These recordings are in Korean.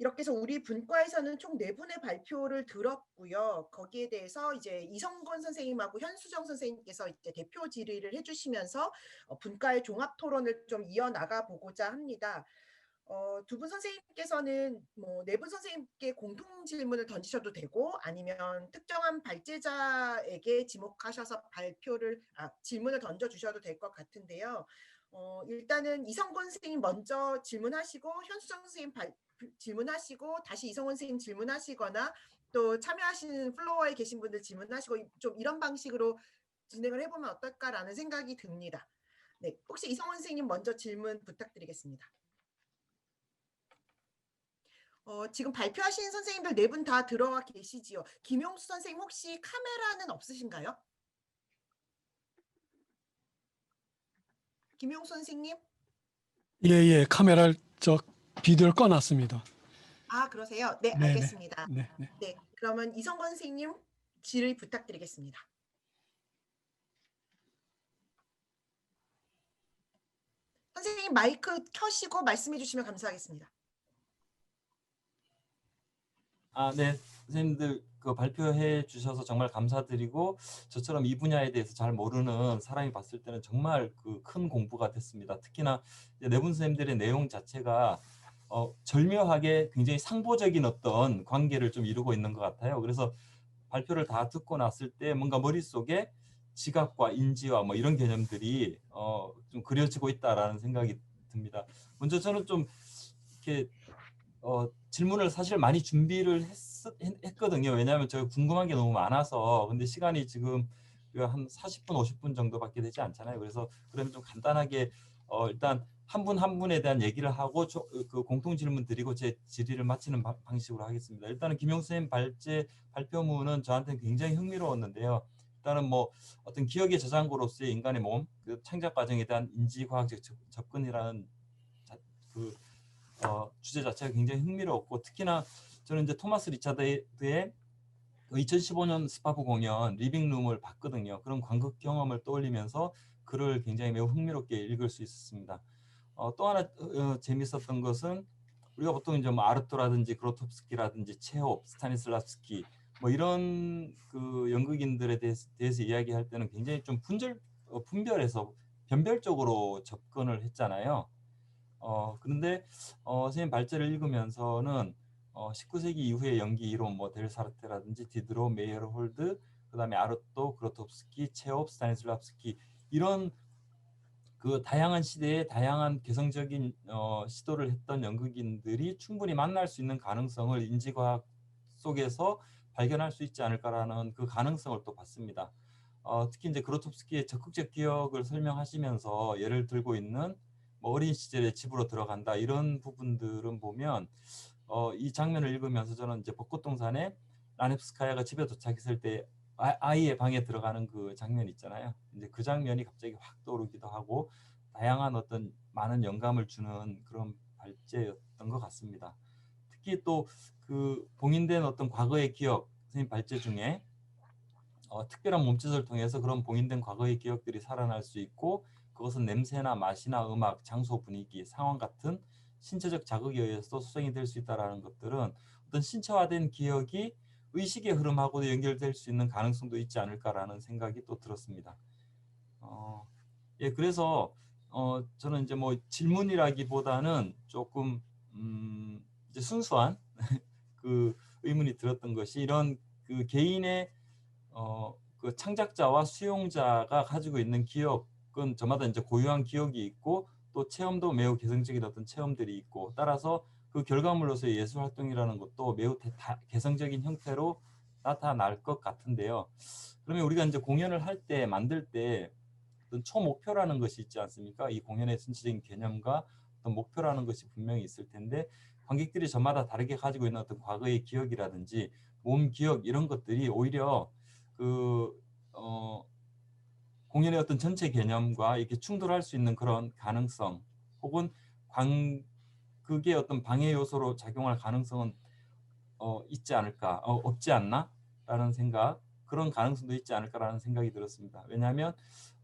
이렇게 해서 우리 분과에서는 총 4분의 발표를 들었고요. 거기에 대해서 이제 이성건 선생님하고 현수정 선생님께서 이제 대표 질의를 해 주시면서 분과의 종합 토론을 좀 이어나가 보고자 합니다. 두 분 선생님께서는 뭐 네 분 선생님께 공통 질문을 던지셔도 되고 아니면 특정한 발제자에게 지목하셔서 질문을 던져 주셔도 될 것 같은데요. 일단은 이성건 선생님 먼저 질문하시고 현수정 선생님 질문하시고 다시 이성원 선생님 질문하시거나 또 참여하시는 플로어에 계신 분들 질문하시고 좀 이런 방식으로 진행을 해보면 어떨까라는 생각이 듭니다. 네, 혹시 이성원 선생님 먼저 질문 부탁드리겠습니다. 지금 발표하신 선생님들 4분 다 들어와 계시지요? 김용수 선생님 혹시 카메라는 없으신가요? 김용수 선생님? 예, 카메라를 비디오를 꺼놨습니다. 아, 그러세요? 네, 네네. 알겠습니다. 네, 네. 네, 그러면 이성건 선생님 질의 부탁드리겠습니다. 선생님 마이크 켜시고 말씀해 주시면 감사하겠습니다. 네, 선생님들 그 발표해 주셔서 정말 감사드리고 저처럼 이 분야에 대해서 잘 모르는 사람이 봤을 때는 정말 그 큰 공부가 됐습니다. 특히나 내분 선생님들의 내용 자체가 절묘하게 굉장히 상보적인 어떤 관계를 좀 이루고 있는 것 같아요. 그래서 발표를 다 듣고 났을 때 뭔가 머릿속에 지각과 인지와 뭐 이런 개념들이 좀 그려지고 있다라는 생각이 듭니다. 먼저 저는 좀 이렇게 질문을 사실 많이 준비를 했거든요. 왜냐하면 제가 궁금한 게 너무 많아서. 근데 시간이 지금 한 40분, 50분 정도밖에 되지 않잖아요. 그래서 그러면 좀 간단하게 일단 한 분 한 분에 대한 얘기를 하고 그 공통 질문 드리고 제 질의를 마치는 방식으로 하겠습니다. 일단은 김용수 선생님 발표문은 저한테는 굉장히 흥미로웠는데요. 일단은 뭐 어떤 기억의 저장고로서의 인간의 몸, 그 창작 과정에 대한 인지과학적 접근이라는 그 주제 자체가 굉장히 흥미로웠고, 특히나 저는 이제 토마스 리차드의 2015년 스파브 공연 리빙룸을 봤거든요. 그런 관극 경험을 떠올리면서 글을 굉장히 매우 흥미롭게 읽을 수 있었습니다. 또 하나 재밌었던 것은 우리가 보통 이제 뭐 아르토라든지 그로tov스키라든지 체홉, 스타니슬라스키 뭐 이런 그 연극인들에 대해서 이야기할 때는 굉장히 좀 분별해서 변별적으로 접근을 했잖아요. 그런데 선생님 발제를 읽으면서는 19세기 이후의 연기 이론 뭐 델사르테라든지 디드로 메이어홀드, 그다음에 아르토, 그로tov스키, 체홉, 스타니슬랍스키 이런 그 다양한 시대에 다양한 개성적인 시도를 했던 연극인들이 충분히 만날 수 있는 가능성을 인지과학 속에서 발견할 수 있지 않을까라는 그 가능성을 또 봤습니다. 특히 이제 그로tov스키의 적극적 기억을 설명하시면서 예를 들고 있는 뭐 어린 시절에 집으로 들어간다 이런 부분들은 보면 이 장면을 읽으면서 저는 이제 벚꽃동산에 라넵스카야가 집에 도착했을 때 아이의 방에 들어가는 그 장면 있잖아요. 이제 그 장면이 갑자기 확 떠오르기도 하고 다양한 어떤 많은 영감을 주는 그런 발제였던 것 같습니다. 특히 또 그 봉인된 어떤 과거의 기억, 선생님 발제 중에 특별한 몸짓을 통해서 그런 봉인된 과거의 기억들이 살아날 수 있고, 그것은 냄새나 맛이나 음악, 장소 분위기, 상황 같은 신체적 자극에 의해서 수정이 될 수 있다는 것들은 어떤 신체화된 기억이 의식의 흐름하고도 연결될 수 있는 가능성도 있지 않을까라는 생각이 또 들었습니다. 예, 그래서 저는 이제 뭐 질문이라기보다는 조금 이제 순수한 그 의문이 들었던 것이 이런 그 개인의 그 창작자와 수용자가 가지고 있는 기억은 저마다 이제 고유한 기억이 있고 또 체험도 매우 개성적인 어떤 체험들이 있고, 따라서 그 결과물로서의 예술 활동이라는 것도 매우 개성적인 형태로 나타날 것 같은데요. 그러면 우리가 이제 공연을 할 때 만들 때 어떤 초목표라는 것이 있지 않습니까? 이 공연의 전체적인 개념과 어떤 목표라는 것이 분명히 있을 텐데, 관객들이 저마다 다르게 가지고 있는 어떤 과거의 기억이라든지 몸 기억 이런 것들이 오히려 그 공연의 어떤 전체 개념과 이렇게 충돌할 수 있는 그런 가능성, 혹은 그게 어떤 방해 요소로 작용할 가능성은 있지 않을까, 없지 않나? 라는 생각, 그런 가능성도 있지 않을까라는 생각이 들었습니다. 왜냐하면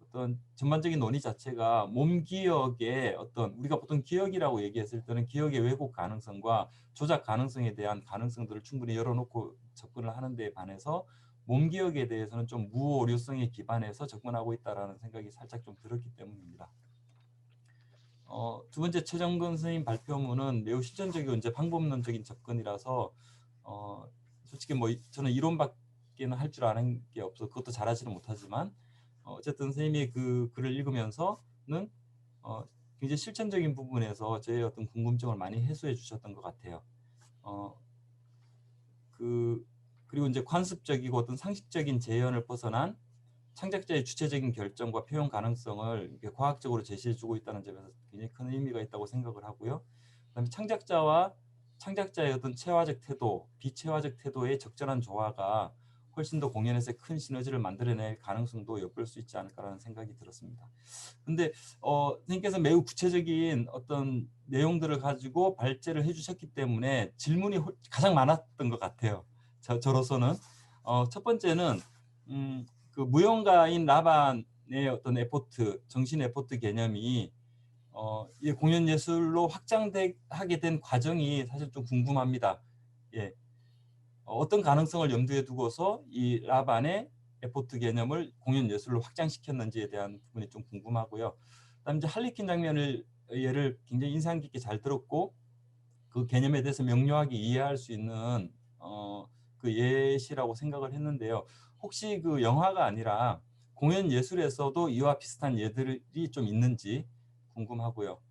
어떤 전반적인 논의 자체가 몸 기억의 어떤 우리가 보통 기억이라고 얘기했을 때는 기억의 왜곡 가능성과 조작 가능성에 대한 가능성들을 충분히 열어놓고 접근을 하는 데 반해서 몸 기억에 대해서는 좀 무오류성에 기반해서 접근하고 있다라는 생각이 살짝 좀 들었기 때문입니다. 두 번째 최정근 선생님 발표문은 매우 실전적이고 이제 방법론적인 접근이라서 솔직히 뭐 저는 이론밖에는 할 줄 아는 게 없어 그것도 잘하지는 못하지만 어쨌든 선생님이 그 글을 읽으면서는 굉장히 실천적인 부분에서 저의 어떤 궁금증을 많이 해소해 주셨던 것 같아요. 그리고 이제 관습적이고 어떤 상식적인 재현을 벗어난 창작자의 주체적인 결정과 표현 가능성을 이렇게 과학적으로 제시해주고 있다는 점에서 굉장히 큰 의미가 있다고 생각을 하고요. 그다음에 창작자와 창작자의 어떤 체화적 태도, 비체화적 태도의 적절한 조화가 훨씬 더 공연에서 큰 시너지를 만들어낼 가능성도 엿볼 수 있지 않을까라는 생각이 들었습니다. 근데 선생님께서 매우 구체적인 어떤 내용들을 가지고 발제를 해주셨기 때문에 질문이 가장 많았던 것 같아요. 저로서는 첫 번째는 그 무용가인 라반의 어떤 에포트, 정신 에포트 개념이 이 공연 예술로 확장하게 된 과정이 사실 좀 궁금합니다. 예, 어떤 가능성을 염두에 두고서 이 라반의 에포트 개념을 공연 예술로 확장시켰는지에 대한 부분이 좀 궁금하고요. 그다음 이제 할리퀸 장면을 예를 굉장히 인상 깊게 잘 들었고 그 개념에 대해서 명료하게 이해할 수 있는 그 예시라고 생각을 했는데요. 혹시 그 영화가 아니라 공연 예술에서도 이와 비슷한 예들이 좀 있는지 궁금하고요.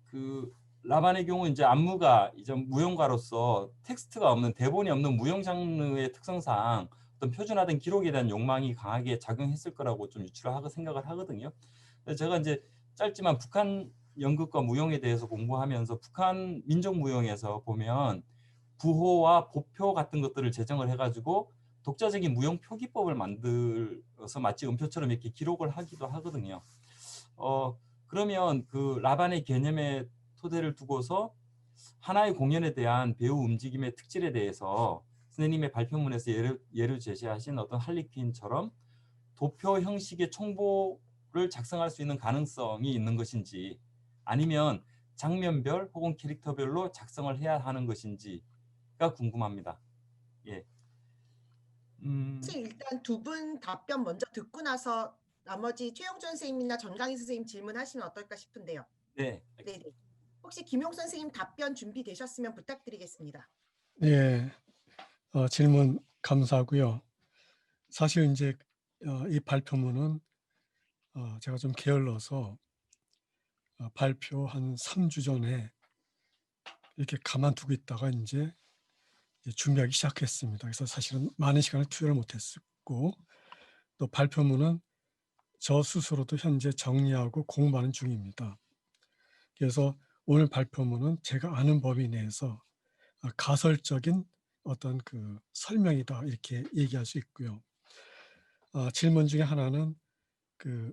그 라반의 경우 이제 안무가 이제 무용가로서 텍스트가 없는 대본이 없는 무용 장르의 특성상 어떤 표준화된 기록에 대한 욕망이 강하게 작용했을 거라고 좀 유추를 생각을 하거든요. 그래서 제가 이제 짧지만 북한 연극과 무용에 대해서 공부하면서 북한 민족 무용에서 보면 부호와 보표 같은 것들을 제정을 해가지고 독자적인 무용 표기법을 만들어서 마치 음표처럼 이렇게 기록을 하기도 하거든요. 그러면 그 라반의 개념의 토대를 두고서 하나의 공연에 대한 배우 움직임의 특질에 대해서 선생님의 발표문에서 예를 제시하신 어떤 할리퀸처럼 도표 형식의 총보를 작성할 수 있는 가능성이 있는 것인지 아니면 장면별 혹은 캐릭터별로 작성을 해야 하는 것인지가 궁금합니다. 예. 사실 일단 두 분 답변 먼저 듣고 나서 나머지 최영준 선생님이나 전강희 선생님 질문하시면 어떨까 싶은데요. 네. 네네. 혹시 김용 선생님 답변 준비되셨으면 부탁드리겠습니다. 예, 질문 감사하고요. 사실 이제 이 발표문은 제가 좀 게을러서 발표 한 3주 전에 이렇게 가만두고 있다가 이제 준비하기 시작했습니다. 그래서 사실은 많은 시간을 투여를 못했고 또 발표문은 저 스스로도 현재 정리하고 공부하는 중입니다. 그래서 오늘 발표문은 제가 아는 범위 내에서 가설적인 어떤 그 설명이다 이렇게 얘기할 수 있고요. 질문 중에 하나는 그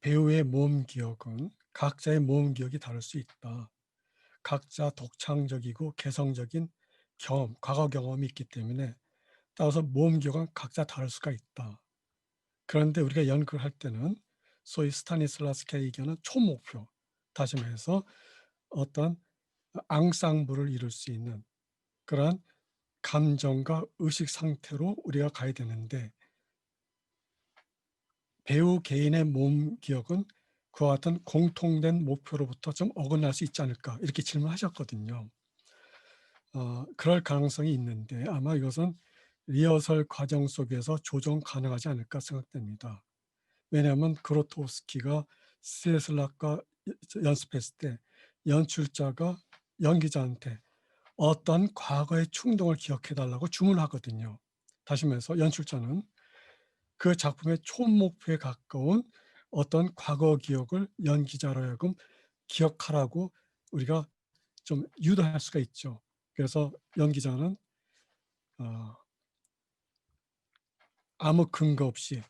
배우의 모음 기억은 각자의 모음 기억이 다를 수 있다. 각자 독창적이고 개성적인 경험, 과거 경험이 있기 때문에 따라서 모음 기억은 각자 다를 수가 있다. 그런데 우리가 연극을 할 때는 소위 스타니슬라스키가 얘기하는 초목표, 다시 말해서 어떤 앙상블을 이룰 수 있는 그러한 감정과 의식 상태로 우리가 가야 되는데 배우 개인의 몸 기억은 그와 같은 공통된 목표로부터 좀 어긋날 수 있지 않을까 이렇게 질문하셨거든요. 그럴 가능성이 있는데 아마 이것은 리허설 과정 속에서 조정 가능하지 않을까 생각됩니다. 왜냐하면 그로토스키가 스테슬락과 연습했을 때 연출자가 연기자한테 어떤 과거의 충동을 기억해달라고 주문하거든요. 다시 말해서 연출자는 그 작품의 총목표에 가까운 어떤 과거 기억을 연기자로 하여금 기억하라고 우리가 좀 유도할 수가 있죠. 그래서 연기자는 아무 근거 없이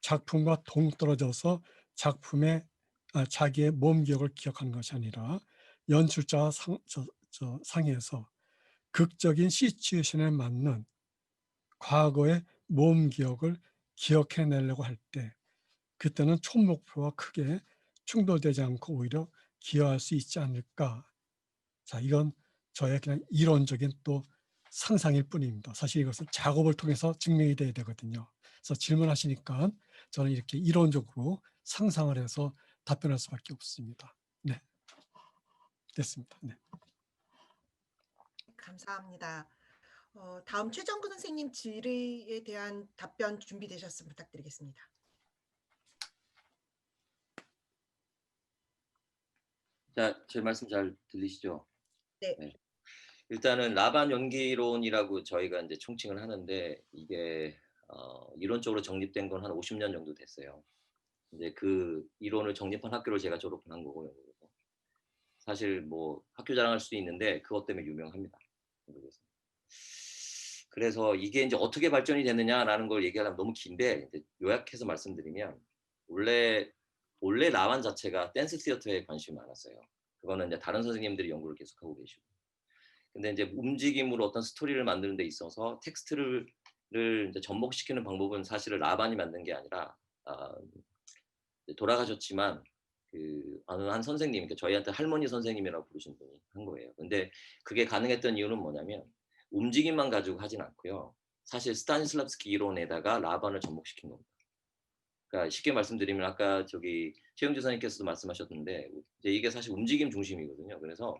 작품과 동떨어져서 작품의 자기의 몸 기억을 기억하는 것이 아니라 연출자와 상의해서 극적인 시츄에이션에 맞는 과거의 모험 기억을 기억해내려고 할 때 그때는 총 목표와 크게 충돌되지 않고 오히려 기여할 수 있지 않을까. 자, 이건 저의 그냥 이론적인 또 상상일 뿐입니다. 사실 이것은 작업을 통해서 증명이 돼야 되거든요. 그래서 질문하시니까 저는 이렇게 이론적으로 상상을 해서 답변할 수밖에 없습니다. 네, 됐습니다. 네. 감사합니다. 다음 최정근 선생님 질의에 대한 답변 준비되셨으면 부탁드리겠습니다. 자, 제 말씀 잘 들리시죠? 네. 네. 일단은 라반 연기론이라고 저희가 이제 총칭을 하는데 이게 이론적으로 정립된 건 한 50년 정도 됐어요. 이제 그 이론을 정립한 학교를 제가 졸업한 거고 영국에서. 사실 뭐 학교 자랑할 수도 있는데 그것 때문에 유명합니다. 영국에서. 그래서 이게 이제 어떻게 발전이 됐느냐라는 걸 얘기하려면 너무 긴데 이제 요약해서 말씀드리면 원래 라반 자체가 댄스 시어터에 관심이 많았어요. 그거는 이제 다른 선생님들이 연구를 계속하고 계시고. 근데 이제 움직임으로 어떤 스토리를 만드는 데 있어서 텍스트를 이제 접목시키는 방법은 사실은 라반이 만든 게 아니라 돌아가셨지만 그 어느 한 선생님, 그러니까 저희한테 할머니 선생님이라고 부르신 분이 한 거예요. 근데 그게 가능했던 이유는 뭐냐면 움직임만 가지고 하진 않고요. 사실 스타니슬랍스키 이론에다가 라반을 접목시킨 겁니다. 그러니까 쉽게 말씀드리면 아까 저기 최영주 선생님께서도 말씀하셨는데 이제 이게 사실 움직임 중심이거든요. 그래서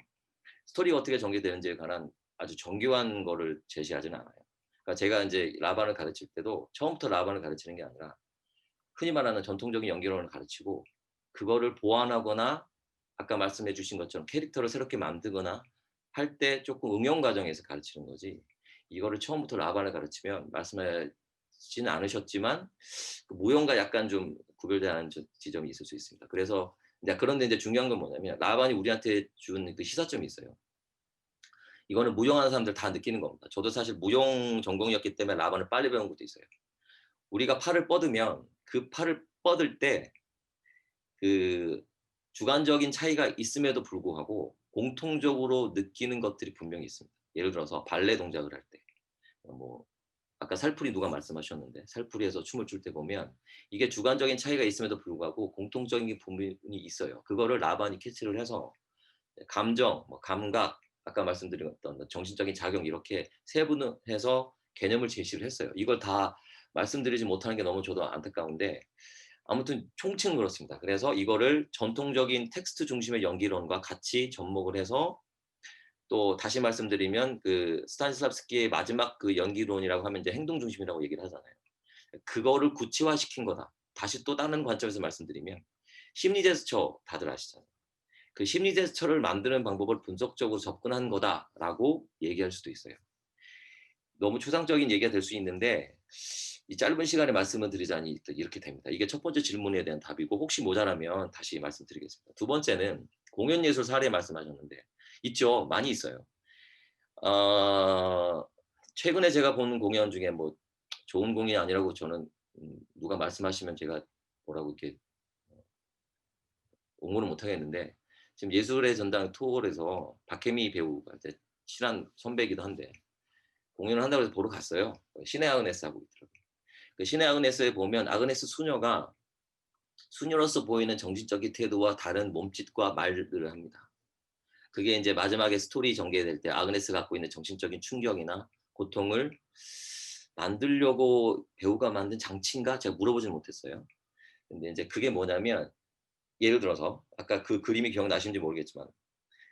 스토리가 어떻게 전개되는지에 관한 아주 정교한 거를 제시하지는 않아요. 그러니까 제가 이제 라반을 가르칠 때도 처음부터 라반을 가르치는 게 아니라 흔히 말하는 전통적인 연기론을 가르치고 그거를 보완하거나 아까 말씀해 주신 것처럼 캐릭터를 새롭게 만들거나 할 때 조금 응용 과정에서 가르치는 거지 이거를 처음부터 라반을 가르치면 말씀하지는 않으셨지만 그 무용과 약간 좀 구별되는 지점이 있을 수 있습니다. 그래서 이제 그런데 이제 중요한 건 뭐냐면 라반이 우리한테 준 그 시사점이 있어요. 이거는 무용하는 사람들 다 느끼는 겁니다. 저도 사실 무용 전공이었기 때문에 라반을 빨리 배운 것도 있어요. 우리가 팔을 뻗으면 그 팔을 뻗을 때 그 주관적인 차이가 있음에도 불구하고 공통적으로 느끼는 것들이 분명히 있습니다. 예를 들어서 발레 동작을 할 때, 뭐 아까 살풀이 누가 말씀하셨는데 살풀이에서 춤을 출 때 보면 이게 주관적인 차이가 있음에도 불구하고 공통적인 부분이 있어요. 그거를 라반이 캐치를 해서 감정, 뭐 감각, 아까 말씀드린 어떤 정신적인 작용 이렇게 세분해서 개념을 제시를 했어요. 이걸 다 말씀드리지 못하는 게 너무 저도 안타까운데 아무튼 총칭 그렇습니다. 그래서 이거를 전통적인 텍스트 중심의 연기론과 같이 접목을 해서 또 다시 말씀드리면 그 스타니슬랍스키의 마지막 그 연기론이라고 하면 이제 행동 중심이라고 얘기를 하잖아요. 그거를 구체화시킨 거다. 다시 또 다른 관점에서 말씀드리면 심리 제스처 다들 아시잖아요. 그 심리 제스처를 만드는 방법을 분석적으로 접근한 거다라고 얘기할 수도 있어요. 너무 추상적인 얘기가 될 수 있는데 이 짧은 시간에 말씀을 드리자니 이렇게 됩니다. 이게 첫 번째 질문에 대한 답이고 혹시 모자라면 다시 말씀드리겠습니다. 두 번째는 공연예술 사례 말씀하셨는데 있죠. 많이 있어요. 최근에 제가 본 공연 중에 뭐 좋은 공연이 아니라고 저는 누가 말씀하시면 제가 뭐라고 이렇게 옹호를 못 하겠는데 지금 예술의 전당 투어에서 박혜미 배우가 이제 친한 선배이기도 한데 공연을 한다고 해서 보러 갔어요. 신의 아그네스하고 있더라고요. 그 신의 아그네스에 보면 아그네스 수녀가 수녀로서 보이는 정신적인 태도와 다른 몸짓과 말들을 합니다. 그게 이제 마지막에 스토리 전개될 때 아그네스가 갖고 있는 정신적인 충격이나 고통을 만들려고 배우가 만든 장치인가? 제가 물어보진 못했어요. 근데 이제 그게 뭐냐면 예를 들어서 아까 그 그림이 기억나시는지 모르겠지만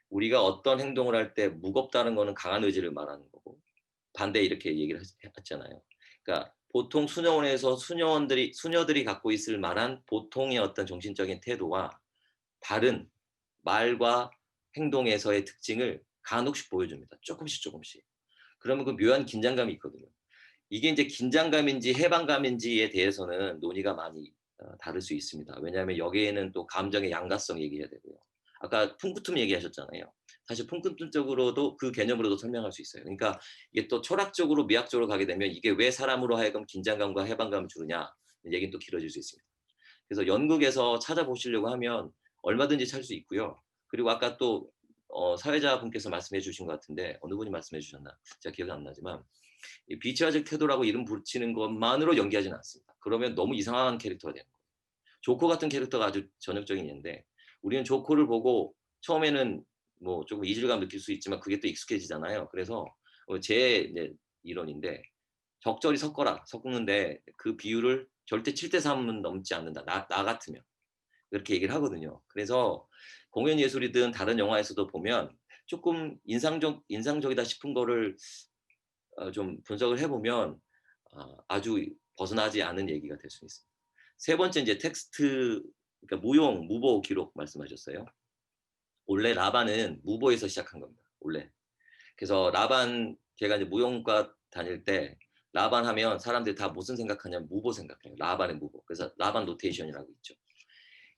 우리가 어떤 행동을 할 때 무겁다는 거는 강한 의지를 말하는 거고 반대 이렇게 얘기를 했잖아요. 그러니까 보통 수녀원에서 수녀들이 갖고 있을 만한 보통의 어떤 정신적인 태도와 다른 말과 행동에서의 특징을 간혹씩 보여줍니다. 조금씩. 그러면 그 묘한 긴장감이 있거든요. 이게 이제 긴장감인지 해방감인지에 대해서는 논의가 많이 다를 수 있습니다. 왜냐하면 여기에는 또 감정의 양가성 얘기해야 되고요. 아까 풍구툼 얘기하셨잖아요. 사실 풍구tum적으로도 그 개념으로도 설명할 수 있어요. 그러니까 이게 또 철학적으로 미학적으로 가게 되면 이게 왜 사람으로 하여금 긴장감과 해방감을 주느냐 얘기는 또 길어질 수 있습니다. 그래서 연극에서 찾아보시려고 하면 얼마든지 찾을 수 있고요. 그리고 아까 또 사회자분께서 말씀해 주신 것 같은데 어느 분이 말씀해 주셨나 제가 기억이 안 나지만 이 비치화적 태도라고 이름 붙이는 것만으로 연기하지는 않습니다. 그러면 너무 이상한 캐릭터가 되는 거예요. 조커 같은 캐릭터가 아주 전형적인 예인데 우리는 조커를 보고 처음에는 뭐 조금 이질감 느낄 수 있지만 그게 또 익숙해지잖아요. 그래서 제 이제 이론인데 적절히 섞는데 그 비율을 절대 7대3은 넘지 않는다. 나 같으면. 그렇게 얘기를 하거든요. 그래서 공연 예술이든 다른 영화에서도 보면 조금 인상적이다 싶은 거를 좀 분석을 해보면 아주 벗어나지 않은 얘기가 될 수 있습니다. 세 번째 이제 텍스트, 그러니까 무보 기록 말씀하셨어요. 원래 라반은 무보에서 시작한 겁니다. 원래. 그래서 라반 제가 이제 무용과 다닐 때 라반 하면 사람들이 다 무슨 생각하냐면 무보 생각해요. 라반의 무보. 그래서 라반 노테이션이라고 있죠.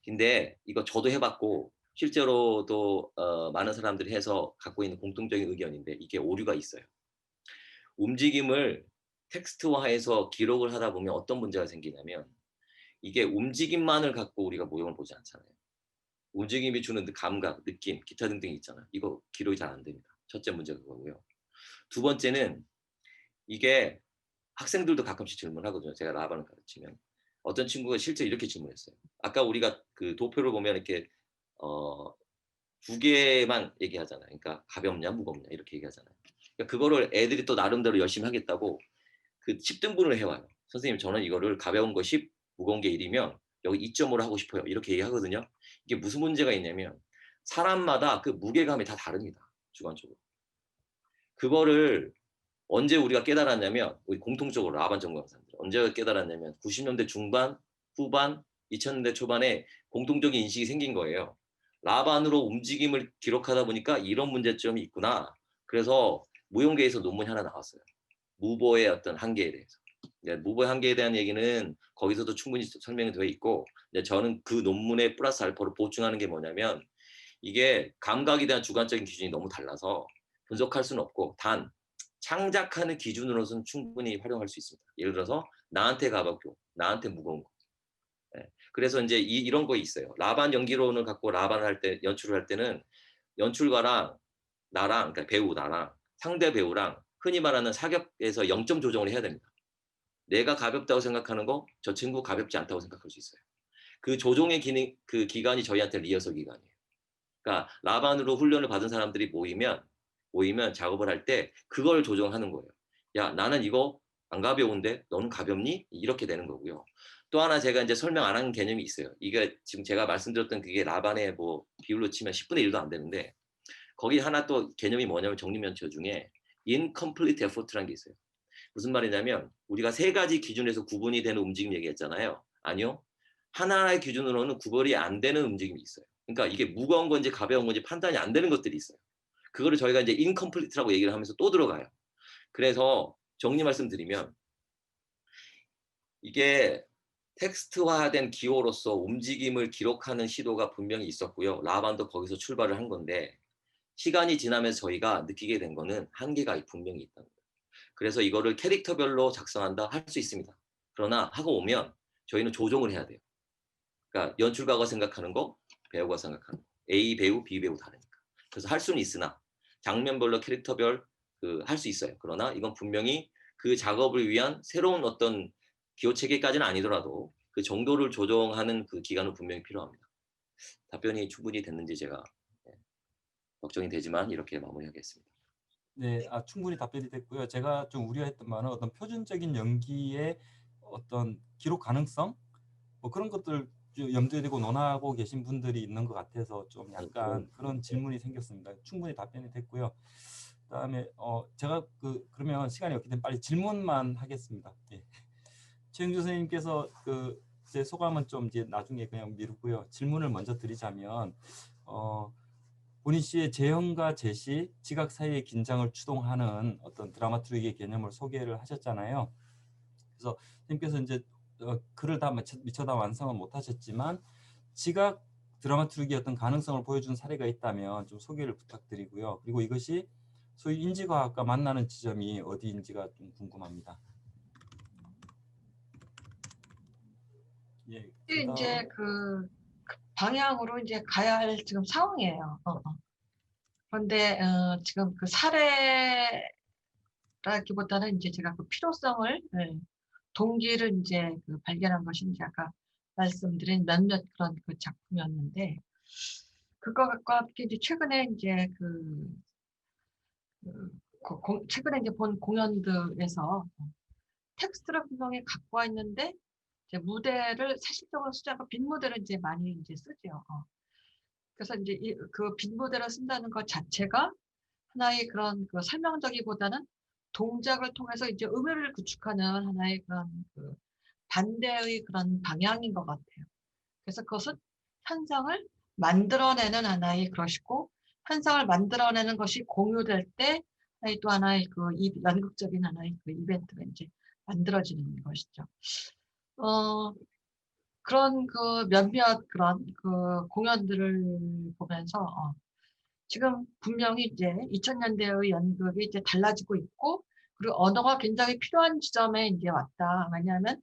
근데 이거 저도 해봤고 실제로도 많은 사람들이 해서 갖고 있는 공통적인 의견인데 이게 오류가 있어요. 움직임을 텍스트화해서 기록을 하다 보면 어떤 문제가 생기냐면 이게 움직임만을 갖고 우리가 모형을 보지 않잖아요. 움직임이 주는 감각, 느낌, 기타 등등이 있잖아요. 이거 기록이 잘 안 됩니다. 첫째 문제가 그거고요. 두 번째는 이게 학생들도 가끔씩 질문하거든요. 제가 라반을 가르치면. 어떤 친구가 실제 이렇게 질문했어요. 아까 우리가 그 도표를 보면 이렇게 두 개만 얘기하잖아요. 그러니까 가볍냐 무겁냐 이렇게 얘기하잖아요. 그러니까 그거를 애들이 또 나름대로 열심히 하겠다고 그 10등분을 해와요. 선생님 저는 이거를 가벼운 거 10, 무거운 게 1이면 여기 2.5로 하고 싶어요. 이렇게 얘기하거든요. 이게 무슨 문제가 있냐면 사람마다 그 무게감이 다 다릅니다. 주관적으로. 그거를 언제 우리가 깨달았냐면 우리 공통적으로 라반 전공사람들 언제 깨달았냐면 90년대 중반, 후반, 2000년대 초반에 공통적인 인식이 생긴 거예요. 라반으로 움직임을 기록하다 보니까 이런 문제점이 있구나. 그래서 무용계에서 논문이 하나 나왔어요. 무보의 어떤 한계에 대해서. 무보의 한계에 대한 얘기는 거기서도 충분히 설명이 되어 있고 저는 그 논문에 플러스 알파로 보충하는 게 뭐냐면 이게 감각에 대한 주관적인 기준이 너무 달라서 분석할 수는 없고 단 창작하는 기준으로서는 충분히 활용할 수 있습니다. 예를 들어서 나한테 가볍고 나한테 무거운 거. 네. 그래서 이제 이런 거 있어요. 라반 연기론을 갖고 라반을 할 때 연출을 할 때는 연출가랑 나랑 그러니까 배우 나랑 상대 배우랑 흔히 말하는 사격에서 0점 조정을 해야 됩니다. 내가 가볍다고 생각하는 거 저 친구 가볍지 않다고 생각할 수 있어요. 그 조종의 그 기간이 저희한테 리허설 기간이에요. 그러니까 라반으로 훈련을 받은 사람들이 모이면 작업을 할 때 그걸 조정하는 거예요. 야 나는 이거 안 가벼운데 너는 가볍니? 이렇게 되는 거고요. 또 하나 제가 이제 설명 안 한 개념이 있어요. 이게 지금 제가 말씀드렸던 그게 라반의 뭐 비율로 치면 10분의 1도 안 되는데 거기 하나 또 개념이 뭐냐면 정리면처 중에 incomplete effort라는 게 있어요. 무슨 말이냐면 우리가 세 가지 기준에서 구분이 되는 움직임 얘기했잖아요. 아니요. 하나의 기준으로는 구별이 안 되는 움직임이 있어요. 그러니까 이게 무거운 건지 가벼운 건지 판단이 안 되는 것들이 있어요. 그거를 저희가 이제 incomplete라고 얘기를 하면서 또 들어가요. 그래서 정리 말씀드리면 이게 텍스트화된 기호로서 움직임을 기록하는 시도가 분명히 있었고요. 라반도 거기서 출발을 한 건데 시간이 지나면서 저희가 느끼게 된 거는 한계가 분명히 있다는 거예요. 그래서 이거를 캐릭터별로 작성한다 할 수 있습니다. 그러나 하고 오면 저희는 조정을 해야 돼요. 그러니까 연출가가 생각하는 거, 배우가 생각하는 거. A 배우, B 배우 다르니까. 그래서 할 수는 있으나 장면별로 캐릭터별 할 수 있어요. 그러나 이건 분명히 그 작업을 위한 새로운 어떤 기호 체계까지는 아니더라도 그 정도를 조정하는 그 기간은 분명히 필요합니다. 답변이 충분히 됐는지 제가 걱정이 되지만 이렇게 마무리하겠습니다. 네, 충분히 답변이 됐고요. 제가 좀 우려했던 바는 어떤 표준적인 연기의 어떤 기록 가능성 뭐 그런 것들 염두에 두고 논하고 계신 분들이 있는 것 같아서 좀 약간 그런 질문이 생겼습니다. 충분히 답변이 됐고요. 그다음에 제가 그러면 시간이 없기 때문에 빨리 질문만 하겠습니다. 예. 최영주 선생님께서 제 소감은 좀 이제 나중에 그냥 미루고요. 질문을 먼저 드리자면 본인 씨의 재현과 제시, 지각 사이의 긴장을 추동하는 어떤 드라마turg의 개념을 소개를 하셨잖아요. 그래서 선생님께서 이제 글을 다 미처 다 완성은 못하셨지만 지각 드라마turg의 어떤 가능성을 보여준 사례가 있다면 좀 소개를 부탁드리고요. 그리고 이것이 소위 인지과학과 만나는 지점이 어디인지가 좀 궁금합니다. 예, 이제 그 방향으로 이제 가야 할 지금 상황이에요. 그런데 지금 그 사례를 라기보다는 이제 제가 그 필요성을 동기를 이제 그 발견한 것이 이제 아까 말씀드린 몇몇 그런 그 작품이었는데 그거과 함께 이제 최근에 이제 최근에 이제 본 공연들에서 텍스트를 분명히 갖고 와 있는데 이제 무대를 사실적으로 쓰지 않고 빈 무대를 이제 많이 이제 쓰죠. 그래서 이제 그 빈 무대를 쓴다는 것 자체가 하나의 그런 그 설명적이보다는 동작을 통해서 이제 의미를 구축하는 하나의 그런 그 반대의 그런 방향인 것 같아요. 그래서 그것은 현상을 만들어내는 하나의 그것이고 현상을 만들어내는 것이 공유될 때 또 하나의 그 연극적인 하나의 그 이벤트가 이제 만들어지는 것이죠. 그런 그 몇몇 그런 그 공연들을 보면서 지금 분명히 이제 2000년대의 연극이 이제 달라지고 있고 그리고 언어가 굉장히 필요한 지점에 이제 왔다. 왜냐하면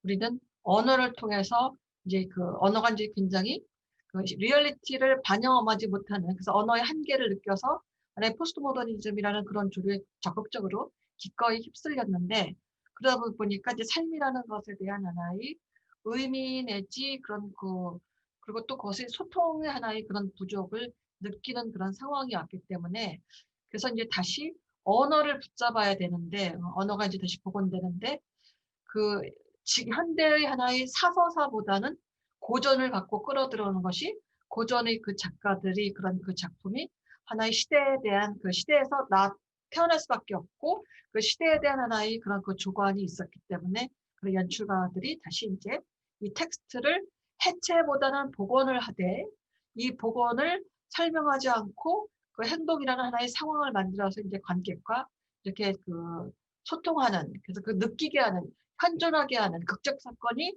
우리는 언어를 통해서 이제 그 언어가 이제 굉장히 그 리얼리티를 반영하지 못하는 그래서 언어의 한계를 느껴서 하나의 포스트 모더니즘이라는 그런 조류에 적극적으로 기꺼이 휩쓸렸는데 그러다 보니까 이제 삶이라는 것에 대한 하나의 의미 내지 그런 그 그리고 또 그것의 소통의 하나의 그런 부족을 느끼는 그런 상황이 왔기 때문에 그래서 이제 다시 언어를 붙잡아야 되는데 언어가 이제 다시 복원되는데 그 현대의 하나의 사서사보다는 고전을 갖고 끌어들어오는 것이 고전의 그 작가들이 그런 그 작품이 하나의 시대에 대한 그 시대에서 태어날 수밖에 없고 그 시대에 대한 하나의 그런 그 조관이 있었기 때문에 그 연출가들이 다시 이제 이 텍스트를 해체보다는 복원을 하되 이 복원을 설명하지 않고 그 행동이라는 하나의 상황을 만들어서 이제 관객과 이렇게 그 소통하는 그래서 그 느끼게 하는 현존하게 하는 극적 사건이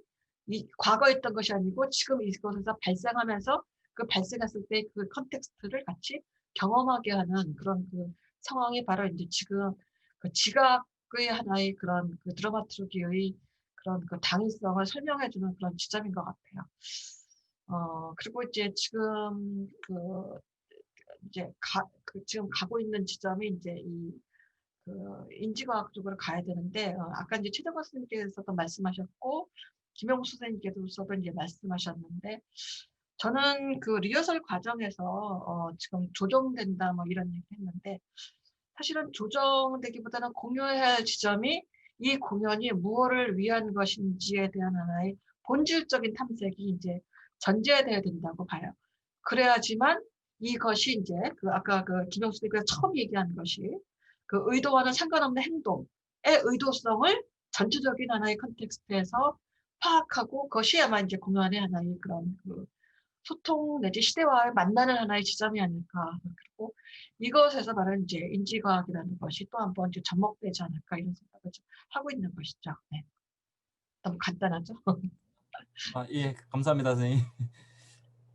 과거에 있던 것이 아니고 지금 이곳에서 발생하면서 그 발생했을 때 그 컨텍스트를 같이 경험하게 하는 그런 그 상황이 바로 이제 지금 그 지각의 하나의 그런 그 드라마turgi의 그런 그 당위성을 설명해주는 그런 지점인 것 같아요. 그리고 이제 지금 이제 지금 가고 있는 지점이 이제 인지과학 쪽으로 가야 되는데 아까 이제 최정화 선생님께서도 말씀하셨고 김영수 선생님께서도 이제 말씀하셨는데 저는 그 리허설 과정에서 지금 조정된다 뭐 이런 얘기 했는데 사실은 조정되기보다는 공유해야 할 지점이 이 공연이 무엇을 위한 것인지에 대한 하나의 본질적인 탐색이 이제 전제돼야 된다고 봐요. 그래야지만 이것이 이제 아까 김영수 선생님께서 처음 얘기한 것이 그 의도와는 상관없는 행동의 의도성을 전체적인 하나의 컨텍스트에서 파악하고 그것이 아마 이제 공연의 하나의 그런 그 소통 내지 시대와의 만나는 하나의 지점이 아닐까. 그리고 이것에서 말하는 이제 인지과학이라는 것이 또 한 번 접목되지 않을까 이런 생각을 좀 하고 있는 것이죠. 네. 너무 간단하죠? 예, 감사합니다, 선생님.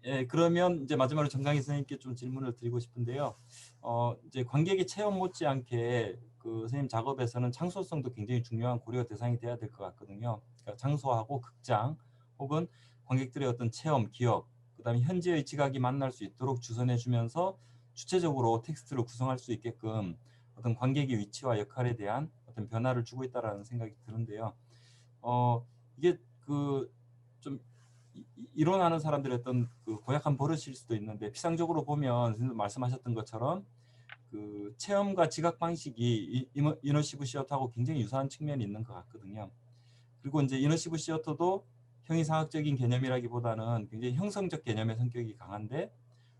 예, 그러면 이제 마지막으로 정강희 선생님께 좀 질문을 드리고 싶은데요. 이제 관객의 체험 못지않게 그 선생님 작업에서는 창소성도 굉장히 중요한 고려 대상이 돼야 될 것 같거든요. 그러니까 장소하고 극장 혹은 관객들의 어떤 체험, 기억, 그다음에 현재의 지각이 만날 수 있도록 주선해주면서 주체적으로 텍스트를 구성할 수 있게끔 어떤 관객의 위치와 역할에 대한 어떤 변화를 주고 있다라는 생각이 드는데요. 이게 좀 이론하는 사람들의 어떤 그 고약한 버릇일 수도 있는데 피상적으로 보면 선생님 말씀하셨던 것처럼 그 체험과 지각 방식이 이너시브 시어터하고 굉장히 유사한 측면이 있는 것 같거든요. 그리고 이제 이너시브 시어터도 형이상학적인 개념이라기보다는 굉장히 형성적 개념의 성격이 강한데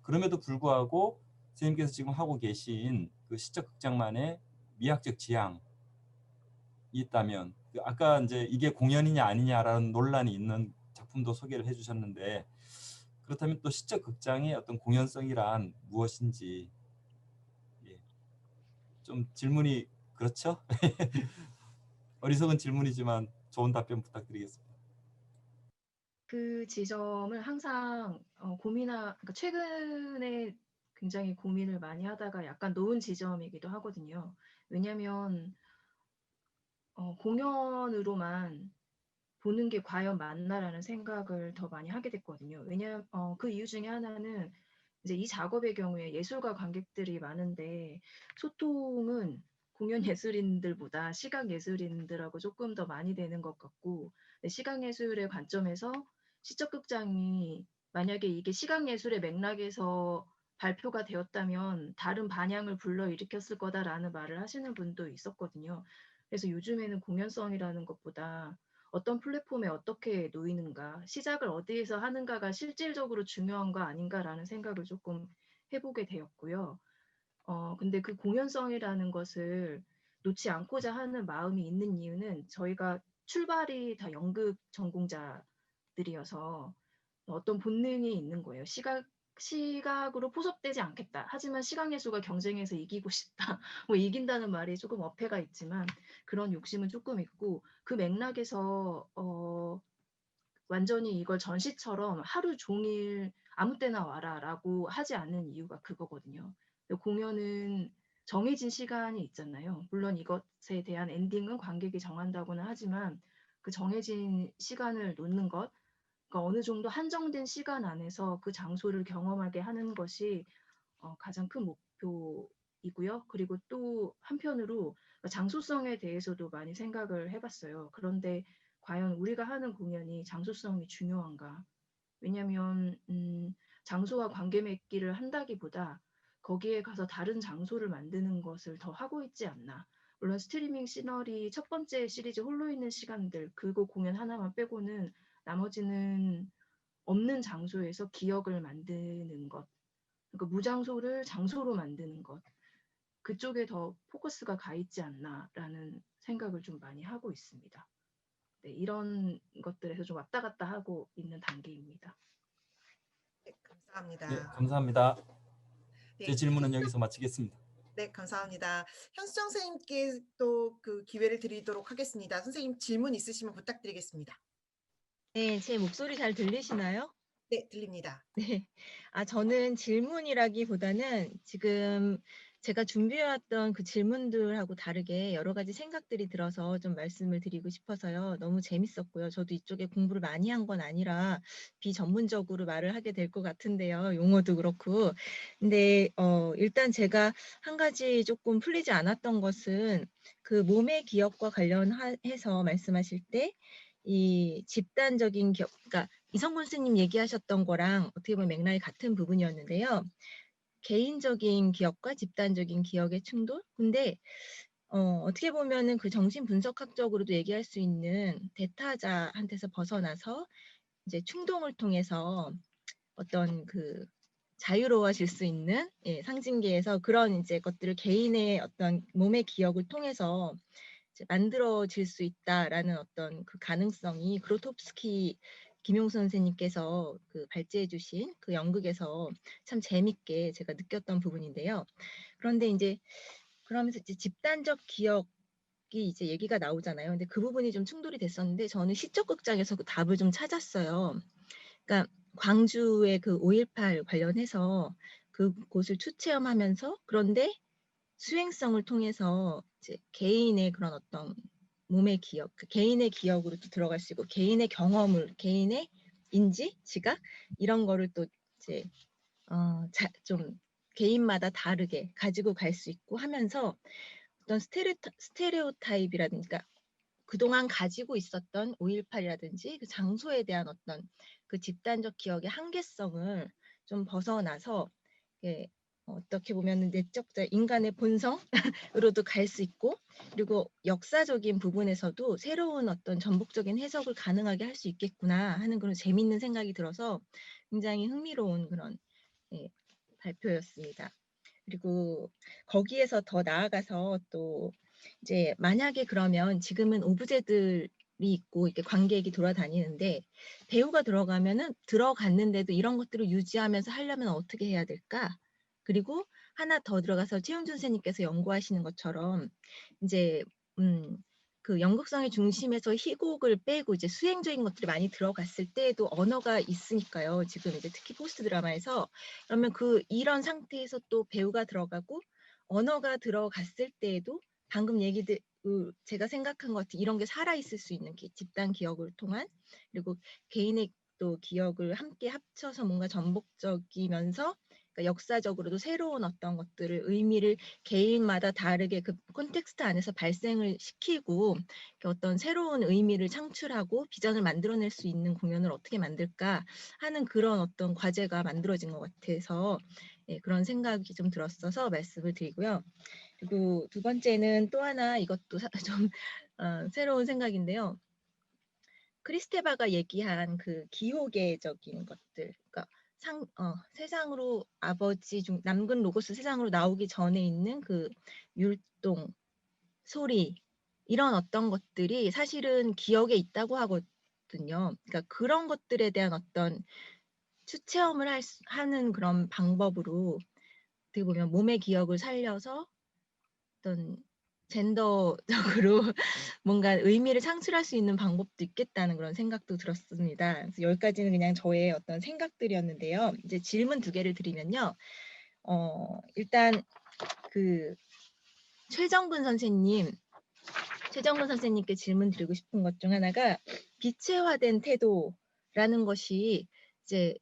그럼에도 불구하고 선생님께서 지금 하고 계신 그 시적 극장만의 미학적 지향이 있다면 아까 이제 이게 공연이냐 아니냐라는 논란이 있는 작품도 소개를 해주셨는데 그렇다면 또 시적 극장의 어떤 공연성이란 무엇인지 좀 질문이 그렇죠? 어리석은 질문이지만 좋은 답변 부탁드리겠습니다. 그 지점을 항상 그러니까 최근에 굉장히 고민을 많이 하다가 약간 놓은 지점이기도 하거든요. 왜냐하면 공연으로만 보는 게 과연 맞나라는 생각을 더 많이 하게 됐거든요. 왜냐하면 그 이유 중에 하나는 이제 이 작업의 경우에 예술가 관객들이 많은데 소통은 공연 예술인들보다 시각 예술인들하고 조금 더 많이 되는 것 같고, 시각 예술의 관점에서 시적 극장이 만약에 이게 시각 예술의 맥락에서 발표가 되었다면 다른 반향을 불러일으켰을 거다라는 말을 하시는 분도 있었거든요. 그래서 요즘에는 공연성이라는 것보다 어떤 플랫폼에 어떻게 놓이는가, 시작을 어디에서 하는가가 실질적으로 중요한 거 아닌가라는 생각을 조금 해보게 되었고요. 근데 그 공연성이라는 것을 놓지 않고자 하는 마음이 있는 이유는 저희가 출발이 다 연극 전공자들이어서 어떤 본능이 있는 거예요. 시각으로 포섭되지 않겠다. 하지만 시각예술과 경쟁해서 이기고 싶다. 뭐 이긴다는 말이 조금 어폐가 있지만 그런 욕심은 조금 있고, 그 맥락에서 완전히 이걸 전시처럼 하루 종일 아무 때나 와라라고 하지 않는 이유가 그거거든요. 공연은 정해진 시간이 있잖아요. 물론 이것에 대한 엔딩은 관객이 정한다고는 하지만 그 정해진 시간을 놓는 것, 그러니까 어느 정도 한정된 시간 안에서 그 장소를 경험하게 하는 것이 가장 큰 목표이고요. 그리고 또 한편으로 장소성에 대해서도 많이 생각을 해봤어요. 그런데 과연 우리가 하는 공연이 장소성이 중요한가? 왜냐하면 장소와 관계 맺기를 한다기보다 거기에 가서 다른 장소를 만드는 것을 더 하고 있지 않나. 물론 스트리밍 시너리 첫 번째 시리즈 홀로 있는 시간들, 그거 공연 하나만 빼고는 나머지는 없는 장소에서 기억을 만드는 것, 그러니까 무장소를 장소로 만드는 것, 그쪽에 더 포커스가 가 있지 않나라는 생각을 좀 많이 하고 있습니다. 네, 이런 것들에서 좀 왔다 갔다 하고 있는 단계입니다. 네, 네, 감사합니다. 감사합니다. 제 네, 질문은 여기서 마치겠습니다. 네, 감사합니다. 현수정 선생님께 또 그 기회를 드리도록 하겠습니다. 선생님 질문 있으시면 부탁드리겠습니다. 네, 제 목소리 잘 들리시나요? 네, 들립니다. 네. 저는 질문이라기보다는 지금 제가 준비해왔던 그 질문들하고 다르게 여러 가지 생각들이 들어서 좀 말씀을 드리고 싶어서요. 너무 재밌었고요. 저도 이쪽에 공부를 많이 한 건 아니라 비전문적으로 말을 하게 될 것 같은데요. 용어도 그렇고. 근데 일단 제가 한 가지 조금 풀리지 않았던 것은 그 몸의 기억과 관련해서 말씀하실 때 이 집단적인 기억, 그러니까 이성곤 스님 얘기하셨던 거랑 어떻게 보면 맥락이 같은 부분이었는데요. 개인적인 기억과 집단적인 기억의 충돌? 근데 어떻게 보면은 그 정신 분석학적으로도 얘기할 수 있는 대타자한테서 벗어나서 이제 충동을 통해서 어떤 그 자유로워질 수 있는 상징계에서 그런 이제 것들을 개인의 어떤 몸의 기억을 통해서 이제 만들어질 수 있다라는 어떤 그 가능성이 그로토프스키 김용수 선생님께서 그 발제해 주신 그 연극에서 참 재밌게 제가 느꼈던 부분인데요. 그런데 이제 그러면서 이제 집단적 기억이 이제 얘기가 나오잖아요. 근데 그 부분이 좀 충돌이 됐었는데 저는 시적 극장에서 그 답을 좀 찾았어요. 그러니까 광주의 그 5.18 관련해서 그곳을 추체험하면서 그런데 수행성을 통해서 이제 개인의 그런 어떤 몸의 기억, 그 개인의 기억으로 또 들어갈 수 있고 개인의 경험을, 개인의 인지, 지각 이런 거를 또 이제 좀 개인마다 다르게 가지고 갈 수 있고 하면서 어떤 스테레오타입이라든지 그러니까 그동안 가지고 있었던 5.18이라든지 그 장소에 대한 어떤 그 집단적 기억의 한계성을 좀 벗어나서 어떻게 보면 내적자 인간의 본성으로도 갈 수 있고 그리고 역사적인 부분에서도 새로운 어떤 전복적인 해석을 가능하게 할 수 있겠구나 하는 그런 재밌는 생각이 들어서 굉장히 흥미로운 그런 발표였습니다. 그리고 거기에서 더 나아가서 또 이제 만약에 그러면 지금은 오브제들이 있고 이렇게 관객이 돌아다니는데 배우가 들어갔는데도 이런 것들을 유지하면서 하려면 어떻게 해야 될까? 그리고 하나 더 들어가서 최용준 선생님께서 연구하시는 것처럼 이제 그 연극성의 중심에서 희곡을 빼고 이제 수행적인 것들이 많이 들어갔을 때에도 언어가 있으니까요. 지금 이제 특히 포스트 드라마에서 그러면 이런 상태에서 또 배우가 들어가고 언어가 들어갔을 때에도 방금 얘기들 제가 생각한 것 같은 이런 게 살아 있을 수 있는 집단 기억을 통한 그리고 개인의 또 기억을 함께 합쳐서 뭔가 전복적이면서 그러니까 역사적으로도 새로운 어떤 것들을 의미를 개인마다 다르게 그 콘텍스트 안에서 발생을 시키고 어떤 새로운 의미를 창출하고 비전을 만들어낼 수 있는 공연을 어떻게 만들까 하는 그런 어떤 과제가 만들어진 것 같아서 예, 그런 생각이 좀 들었어서 말씀을 드리고요. 그리고 두 번째는 또 하나 이것도 좀 새로운 생각인데요. 크리스테바가 얘기한 그 기호계적인 것들, 그러니까 세상으로 아버지 중 남근 로고스 세상으로 나오기 전에 있는 그 율동, 소리 이런 어떤 것들이 사실은 기억에 있다고 하거든요. 그러니까 그런 것들에 대한 어떤 추체험을 하는 그런 방법으로 어떻게 보면 몸의 기억을 살려서 어떤 젠더적으로 뭔가 의미를 창출할 수 있는 방법도 있겠다는 그런 생각도 들었습니다. 그래서 여기까지는 그냥 저의 어떤 생각들이었는데요. 이제 질문 두 개를 드리면요. 일단 그 최정근 선생님께 질문 드리고 싶은 것 중 하나가 비체화된 태도라는 것이 이제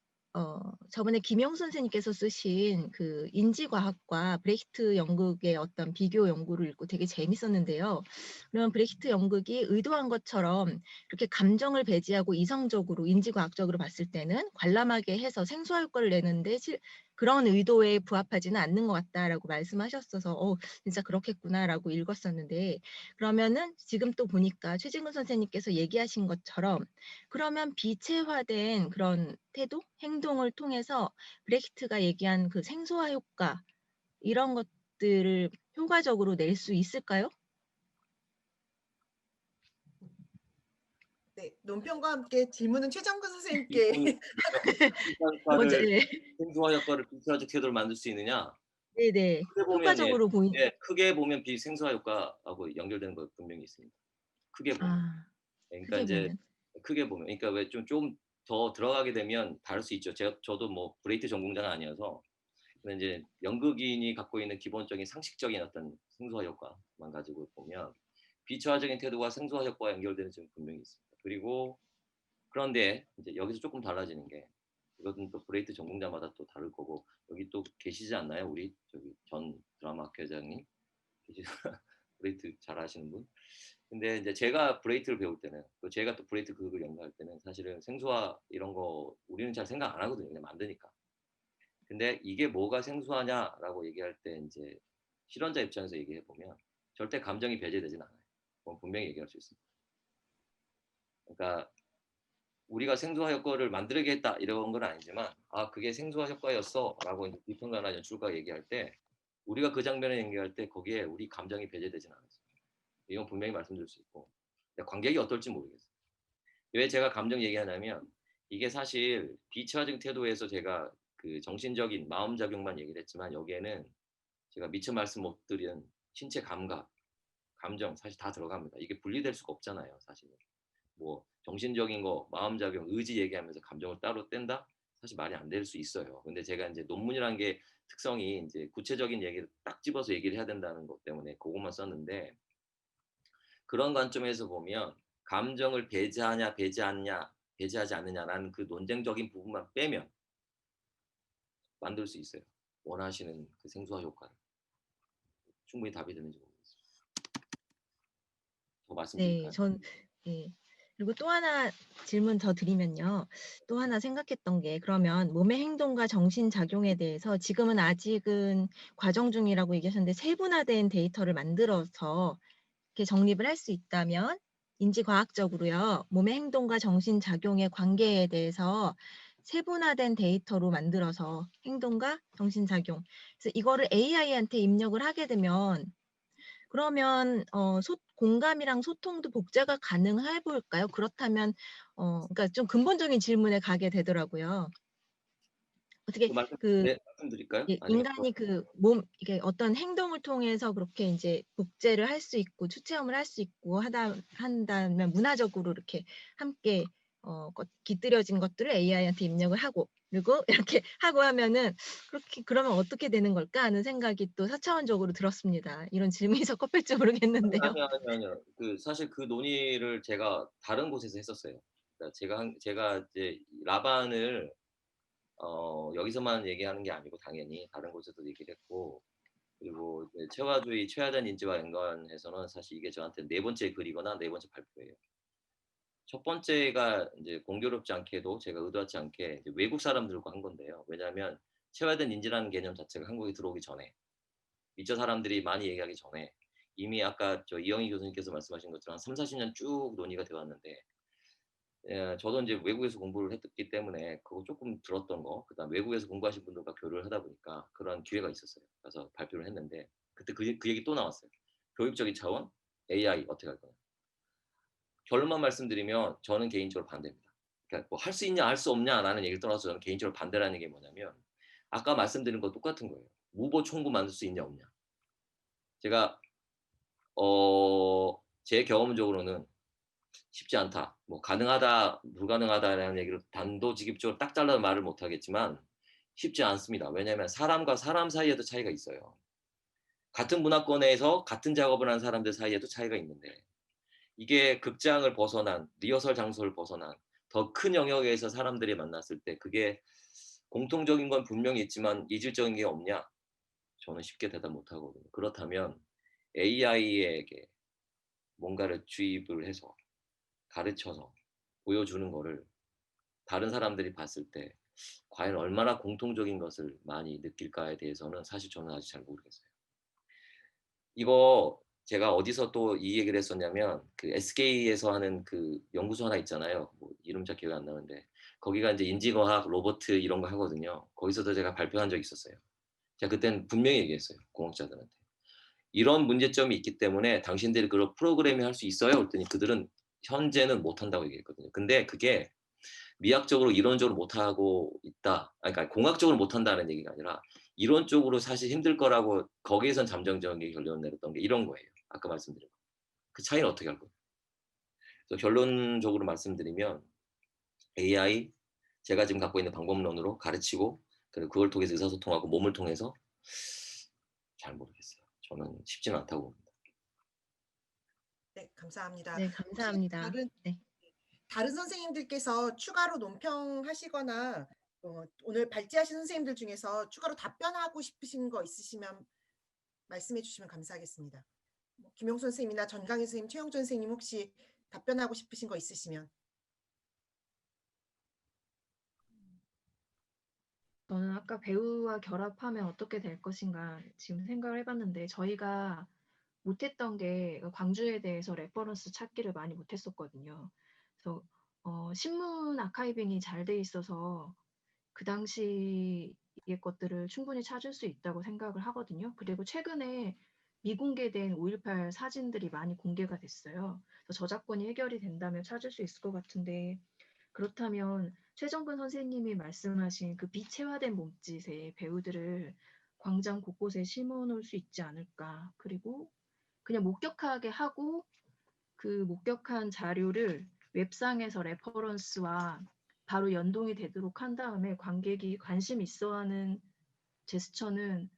저번에 김용 선생님께서 쓰신 그 인지과학과 브레히트 연극의 어떤 비교 연구를 읽고 되게 재밌었는데요. 그러면 브레히트 연극이 의도한 것처럼 이렇게 감정을 배제하고 이성적으로 인지과학적으로 봤을 때는 관람하게 해서 생소화 효과를 내는데 그런 의도에 부합하지는 않는 것 같다라고 말씀하셨어서 진짜 그렇겠구나라고 읽었었는데 그러면은 지금 또 보니까 최진근 선생님께서 얘기하신 것처럼 그러면 비체화된 그런 태도, 행동을 통해서 브렉히트가 얘기한 그 생소화 효과 이런 것들을 효과적으로 낼 수 있을까요? 네, 논평과 함께 질문은 최정근 선생님께 먼저 효과를 네. 생소화 효과를 비슷하게 태도를 만들 수 있느냐? 네네. 크게 보면 효과적으로 보인. 크게 보면 비생소화 효과하고 연결되는 거 분명히 있습니다. 크게 보면. 그러니까 크게 이제 보면. 크게 보면 그러니까 왜 좀 더 들어가게 되면 다를 수 있죠. 저도 뭐 브레이트 전공자는 아니어서 근데 이제 연극인이 갖고 있는 기본적인 상식적인 어떤 생소화 효과만 가지고 보면 비체화적인 태도가 생소화 효과와 연결되는 점이 분명히 있습니다. 그리고 그런데 이제 여기서 조금 달라지는 게 이것은 또 브레이트 전공자마다 또 다를 거고 여기 또 계시지 않나요? 우리 저기 전 드라마 학교 회장님 브레이트 잘 아시는 분? 근데 이제 제가 브레이트를 배울 때는 또 제가 또 브레이트 극을 연구할 때는 사실은 생소화 이런 거 우리는 잘 생각 안 하거든요. 그냥 만드니까. 근데 이게 뭐가 생소하냐라고 얘기할 때 이제 실현자 입장에서 얘기해 보면 절대 감정이 배제되진 않아요. 그건 분명히 얘기할 수 있습니다. 그러니까 우리가 생소화 효과를 만들겠다 이런 건 아니지만 그게 생소화 효과였어라고 이제 비평가나 연출가 얘기할 때 우리가 그 장면을 연기할 때 거기에 우리 감정이 배제되진 않았어요. 이건 분명히 말씀드릴 수 있고 관객이 어떨지 모르겠어요. 왜 제가 감정 얘기하냐면 이게 사실 비체화적 태도에서 제가 그 정신적인 마음 작용만 얘기를 했지만 여기에는 제가 미처 말씀 못 드린 신체 감각, 감정 사실 다 들어갑니다. 이게 분리될 수가 없잖아요, 사실은. 뭐 정신적인 거, 마음 작용, 의지 얘기하면서 감정을 따로 뗀다? 사실 말이 안 될 수 있어요. 근데 제가 이제 논문이라는 게 특성이 이제 구체적인 얘기를 딱 집어서 얘기를 해야 된다는 것 때문에 그것만 썼는데 그런 관점에서 보면 감정을 배제하냐 배제하지 않느냐라는 그 논쟁적인 부분만 빼면 만들 수 있어요. 원하시는 그 생소화 효과를. 충분히 답이 되는지 모르겠어요. 더 말씀드릴까요? 예. 그리고 또 하나 질문 더 드리면요. 또 하나 생각했던 게 그러면 몸의 행동과 정신작용에 대해서 지금은 아직은 과정 중이라고 얘기하셨는데 세분화된 데이터를 만들어서 이렇게 정립을 할 수 있다면 인지과학적으로요. 몸의 행동과 정신작용의 관계에 대해서 세분화된 데이터로 만들어서 행동과 정신작용. 그래서 이거를 AI한테 입력을 하게 되면 그러면 공감이랑 소통도 복제가 가능해 보일까요? 그렇다면 그러니까 좀 근본적인 질문에 가게 되더라고요. 어떻게 말씀드릴까요? 아니면 인간이 이게 어떤 행동을 통해서 그렇게 이제 복제를 할 수 있고 추체험을 할 수 있고 한다면 문화적으로 이렇게 함께 깃들여진 것들을 AI한테 입력을 하고 그리고 이렇게 하고 하면은 그러면 어떻게 되는 걸까 하는 생각이 또 4차원적으로 들었습니다. 이런 질문이 적합할지 모르겠는데요. 아니요. 사실 그 논의를 제가 다른 곳에서 했었어요. 그러니까 제가 이제 라반을 여기서만 얘기하는 게 아니고 당연히 다른 곳에도 얘기를 했고, 그리고 이제 체화주의, 최하단 인지와 연관해서는 사실 이게 저한테 네 번째 글이거나 네 번째 발표예요. 첫 번째가 이제 공교롭지 않게도 제가 의도하지 않게 이제 외국 사람들과 한 건데요. 왜냐하면 체화된 인지라는 개념 자체가 한국에 들어오기 전에, 미처 사람들이 많이 얘기하기 전에 이미 아까 저 이영희 교수님께서 말씀하신 것처럼 한 3, 40년 쭉 논의가 되어 왔는데, 저도 이제 외국에서 공부를 했기 때문에 그거 조금 들었던 거, 그다음 외국에서 공부하신 분들과 교류를 하다 보니까 그런 기회가 있었어요. 그래서 발표를 했는데 그때 그 얘기 또 나왔어요. 교육적인 차원, AI 어떻게 할 거냐. 결론만 말씀드리면 저는 개인적으로 반대입니다. 그러니까 뭐 할 수 있냐 할 수 없냐라는 얘기를 떠나서 저는 개인적으로 반대라는 게 뭐냐면, 아까 말씀드린 거 똑같은 거예요. 무보 총구 만들 수 있냐 없냐. 제가 제 경험적으로는 쉽지 않다, 뭐 가능하다, 불가능하다라는 얘기를 단도직입적으로 딱 잘라 말을 못하겠지만 쉽지 않습니다. 왜냐하면 사람과 사람 사이에도 차이가 있어요. 같은 문화권에서 같은 작업을 하는 사람들 사이에도 차이가 있는데, 이게 극장을 벗어난, 리허설 장소를 벗어난 더 큰 영역에서 사람들이 만났을 때 그게 공통적인 건 분명히 있지만 이질적인 게 없냐? 저는 쉽게 대답 못하거든요. 그렇다면 AI에게 뭔가를 주입을 해서 가르쳐서 보여주는 거를 다른 사람들이 봤을 때 과연 얼마나 공통적인 것을 많이 느낄까에 대해서는 사실 저는 아직 잘 모르겠어요. 이거 제가 어디서 또 이 얘기를 했었냐면, 그 SK에서 하는 그 연구소 하나 있잖아요. 뭐 이름 잘 기억이 안 나는데 거기가 이제 인지과학, 로봇 이런 거 하거든요. 거기서도 제가 발표한 적이 있었어요. 제가 그때는 분명히 얘기했어요. 공학자들한테. 이런 문제점이 있기 때문에 당신들이 그걸 프로그래밍 할 수 있어요? 그랬더니 그들은 현재는 못한다고 얘기했거든요. 근데 그게 미학적으로 이론적으로 못하고 있다, 그러니까 공학적으로 못한다는 얘기가 아니라 이론적으로 사실 힘들 거라고 거기에선 잠정적인 결론 내렸던 게 이런 거예요. 아까 말씀드린 거. 그 차이는 어떻게 할 거예요? 그래서 결론적으로 말씀드리면 AI, 제가 지금 갖고 있는 방법론으로 가르치고 그리고 그걸 통해서 의사소통하고 몸을 통해서, 잘 모르겠어요. 저는 쉽지는 않다고 봅니다. 네, 감사합니다. 네, 혹시 감사합니다. 네. 다른 선생님들께서 추가로 논평하시거나 오늘 발제하신 선생님들 중에서 추가로 답변하고 싶으신 거 있으시면 말씀해 주시면 감사하겠습니다. 김용수 선생님이나 전강희 선생님, 최영준 선생님 혹시 답변하고 싶으신 거 있으시면. 저는 아까 배우와 결합하면 어떻게 될 것인가 지금 생각을 해봤는데 저희가 못했던 게 광주에 대해서 레퍼런스 찾기를 많이 못했었거든요. 그래서 신문 아카이빙이 잘 돼 있어서 그 당시의 것들을 충분히 찾을 수 있다고 생각을 하거든요. 그리고 최근에 미공개된 5.18 사진들이 많이 공개가 됐어요. 그래서 저작권이 해결이 된다면 찾을 수 있을 것 같은데, 그렇다면 최정근 선생님이 말씀하신 그 비체화된 몸짓의 배우들을 광장 곳곳에 심어 놓을 수 있지 않을까. 그리고 그냥 목격하게 하고 그 목격한 자료를 웹상에서 레퍼런스와 바로 연동이 되도록 한 다음에 관객이 관심 있어 하는 제스처는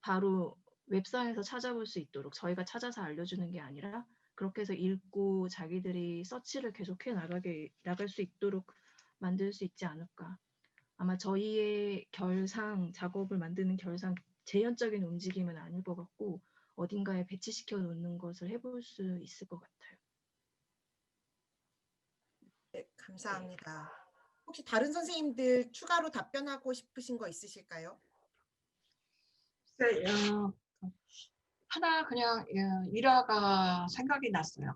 바로 웹상에서 찾아볼 수 있도록 저희가 찾아서 알려주는 게 아니라 그렇게 해서 읽고 자기들이 서치를 계속해 나갈 수 있도록 만들 수 있지 않을까. 아마 저희의 결상, 작업을 만드는 결상 재현적인 움직임은 아닐 것 같고 어딘가에 배치시켜 놓는 것을 해볼 수 있을 것 같아요. 네, 감사합니다. 혹시 다른 선생님들 추가로 답변하고 싶으신 거 있으실까요? 네, 하나 그냥 일화가 생각이 났어요.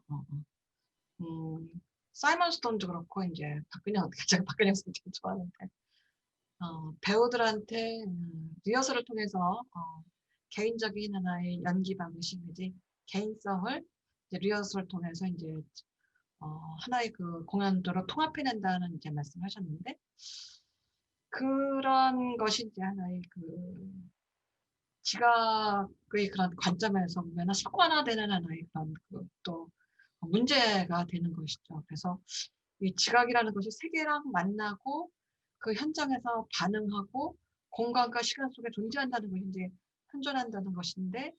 사이먼 스톤도 그렇고 이제 박근영 제가 박근영 선생님 좋아하는데 배우들한테 리허설을 통해서 개인적인 하나의 연기 방식이지 개인성을 이제 리허설을 통해서 이제 하나의 그 공연도로 통합해낸다는 이제 말씀하셨는데, 그런 것이 이제 하나의 그 지각의 그런 관점에서 보면 습관화되는 하나의 그런 또 문제가 되는 것이죠. 그래서 이 지각이라는 것이 세계랑 만나고 그 현장에서 반응하고 공간과 시간 속에 존재한다는 것이 이제 현존한다는 것인데,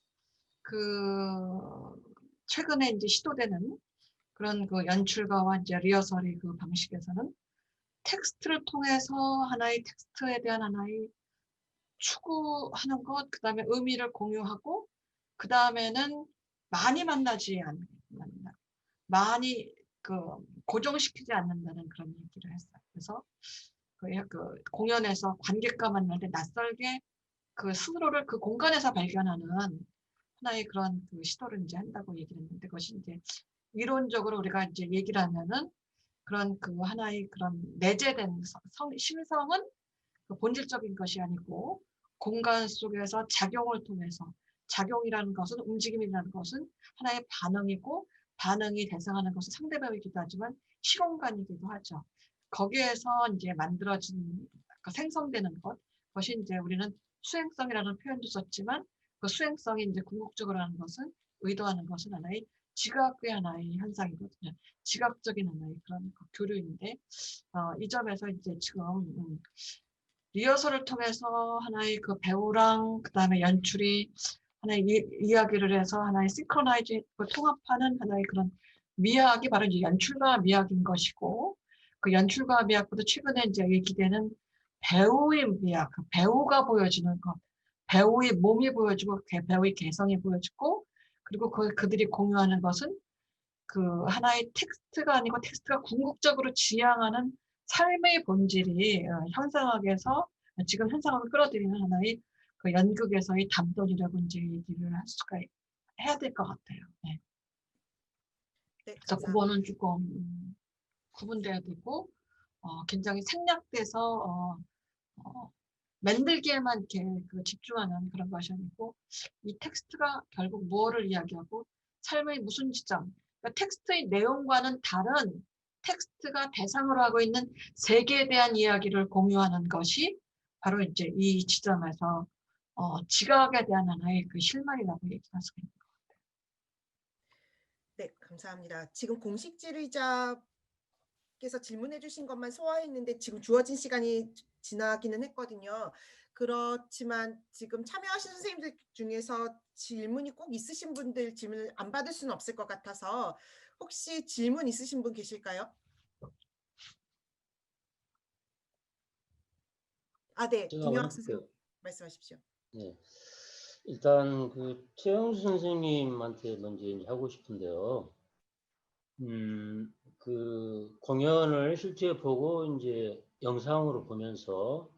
그 최근에 이제 시도되는 그런 그 연출가와 이제 리허설의 그 방식에서는 텍스트를 통해서 하나의 텍스트에 대한 하나의 추구하는 것, 그 다음에 의미를 공유하고, 그 다음에는 많이 만나지 않는, 많이 고정시키지 않는다는 그런 얘기를 했어요. 그래서 그 공연에서 관객과 만날 때 낯설게 그 스스로를 그 공간에서 발견하는 하나의 그런 그 시도를 이제 한다고 얘기를 했는데, 그것이 이제 이론적으로 우리가 이제 얘기를 하면은 그런 그 하나의 그런 내재된 심성은 그 본질적인 것이 아니고 공간 속에서 작용을 통해서, 작용이라는 것은, 움직임이라는 것은 하나의 반응이고, 반응이 대상하는 것은 상대방이기도 하지만 시공간이기도 하죠. 거기에서 이제 만들어진 생성되는 것, 그것이 이제 우리는 수행성이라는 표현도 썼지만 그 수행성이 이제 궁극적으로 하는 것은, 의도하는 것은 하나의 지각의 하나의 현상이거든요. 지각적인 하나의 그런 교류인데, 이 점에서 이제 지금 리허설을 통해서 하나의 그 배우랑 그 다음에 연출이 하나의 이야기를 해서 하나의 싱크로나이즈, 통합하는 하나의 그런 미학이 바로 이제 연출과 미학인 것이고, 그 연출과 미학보다 최근에 이제 얘기되는 배우의 미학, 그 배우가 보여주는 것, 배우의 몸이 보여주고 배우의 개성이 보여지고, 그리고 그들이 공유하는 것은 그 하나의 텍스트가 아니고 텍스트가 궁극적으로 지향하는 삶의 본질이 형상학에서 지금 현상학을 끌어들이는 하나의 그 연극에서의 담론이라고 이제 얘기를 할 수가 해야 될 것 같아요. 네. 네, 그래서 감사합니다. 그거는 조금 구분돼야 되고, 굉장히 생략돼서 만들기에만 이렇게 집중하는 그런 것이 아니고, 이 텍스트가 결국 무엇을 이야기하고 삶의 무슨 지점, 그러니까 텍스트의 내용과는 다른 텍스트가 대상으로 하고 있는 세계에 대한 이야기를 공유하는 것이 바로 이제 이 지점에서 지각에 대한 하나의 그 실마리라고 얘기할 수가 있는 것 같아요. 네, 감사합니다. 지금 공식 질의자께서 질문해 주신 것만 소화했는데 지금 주어진 시간이 지나기는 했거든요. 그렇지만 지금 참여하신 선생님들 중에서 질문이 꼭 있으신 분들 질문을 안 받을 수는 없을 것 같아서 혹시 질문 있으신 분 계실까요? 네, 제가 김영학 먼저 선생님 볼게요. 말씀하십시오. 네. 일단 그 최영수 선생님한테 먼저 이제 하고 싶은데요. 그 공연을 실제 보고 이제 영상으로 보면서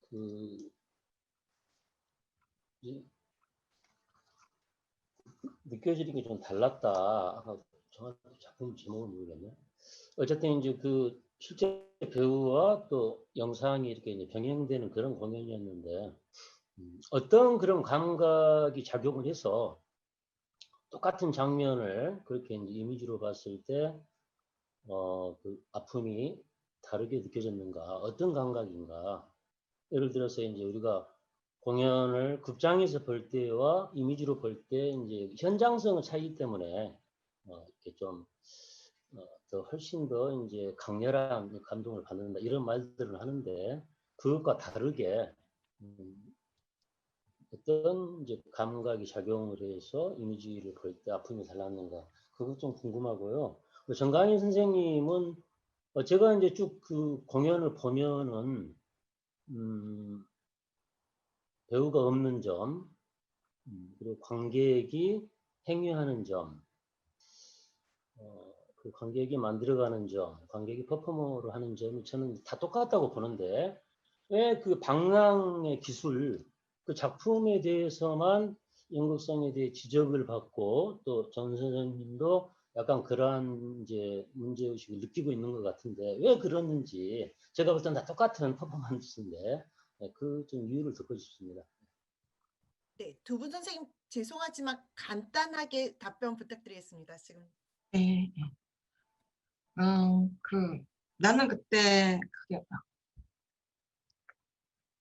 그 느껴지는 게 좀 달랐다. 아까 정확히 작품 제목을 모르겠네. 어쨌든 이제 그 실제 배우와 또 영상이 이렇게 이제 병행되는 그런 공연이었는데, 어떤 그런 감각이 작용을 해서 똑같은 장면을 그렇게 이제 이미지로 봤을 때, 그 아픔이 다르게 느껴졌는가, 어떤 감각인가. 예를 들어서 이제 우리가 공연을 극장에서 볼 때와 이미지로 볼 때 이제 현장성의 차이 때문에 이렇게 좀 더 훨씬 더 이제 강렬한 감동을 받는다 이런 말들을 하는데, 그것과 다르게 어떤 이제 감각이 작용을 해서 이미지를 볼 때 아픔이 달랐는가, 그거 좀 궁금하고요. 정강희 선생님은 제가 이제 쭉 그 공연을 보면은 배우가 없는 점, 그리고 관객이 행위하는 점, 그 관객이 만들어가는 점, 관객이 퍼포머를 하는 점이 저는 다 똑같다고 보는데, 왜 그 방랑의 기술, 그 작품에 대해서만 연극성에 대해 지적을 받고, 또 전 선생님도 약간 그러한 이제 문제의식을 느끼고 있는 것 같은데, 왜 그러는지, 제가 볼 땐 다 똑같은 퍼포먼스인데, 그 좀 이유를 듣고 싶습니다. 네, 두 분 선생님 죄송하지만 간단하게 답변 부탁드리겠습니다. 지금. 네. 나는 그때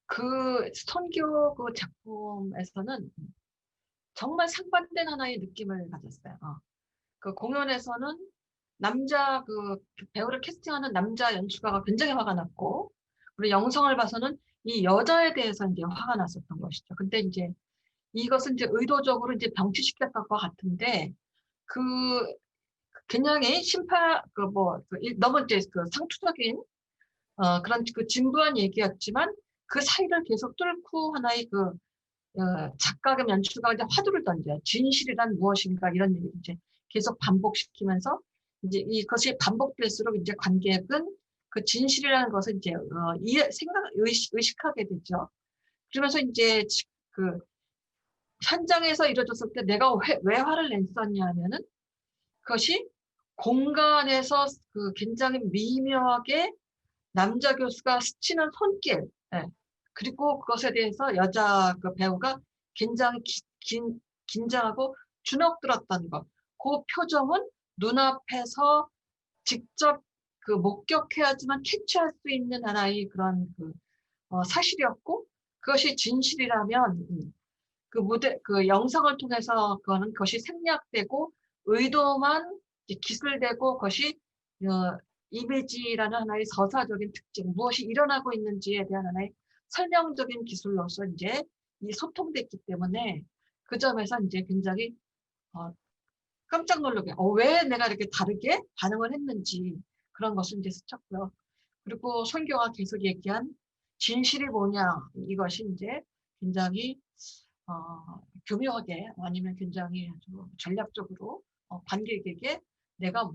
그 선교 그 작품에서는 정말 상반된 하나의 느낌을 가졌어요. 그 공연에서는 남자 그 배우를 캐스팅하는 남자 연출가가 굉장히 화가 났고, 그리고 영상을 봐서는 이 여자에 대해서 이제 화가 났었던 것이죠. 근데 이제 이것은 이제 의도적으로 이제 병치시켰던 것 같은데, 그 굉장히 너무 이제 그 상투적인 그런 그 진부한 얘기였지만 그 사이를 계속 뚫고 하나의 그 작가가 연출가가 이제 화두를 던져요. 진실이란 무엇인가 이런 얘기를 이제 계속 반복시키면서 이제 이것이 반복될수록 이제 관객은 그 진실이라는 것을 이제 의식하게 되죠. 그러면서 이제 그 현장에서 이루어졌을 때 내가 왜 화를 냈었냐 하면은 그것이 공간에서 그 굉장히 미묘하게 남자 교수가 스치는 손길, 예. 그리고 그것에 대해서 여자 그 배우가 굉장히 긴장하고 주눅들었던 것. 그 표정은 눈앞에서 직접 그 목격해야지만 캐치할 수 있는 하나의 그런 그 사실이었고, 그것이 진실이라면 그 무대 그 영상을 통해서 그것이 생략되고 의도만 기술되고 그것이 이미지라는 하나의 서사적인 특징, 무엇이 일어나고 있는지에 대한 하나의 설명적인 기술로서 이제 이 소통됐기 때문에 그 점에서 이제 굉장히 깜짝 놀라게 왜 내가 이렇게 다르게 반응을 했는지 그런 것을 이제 스쳤고요. 그리고 손교가 계속 얘기한 진실이 뭐냐 이것이 이제 굉장히 교묘하게 아니면 굉장히 아주 전략적으로 관객에게 내가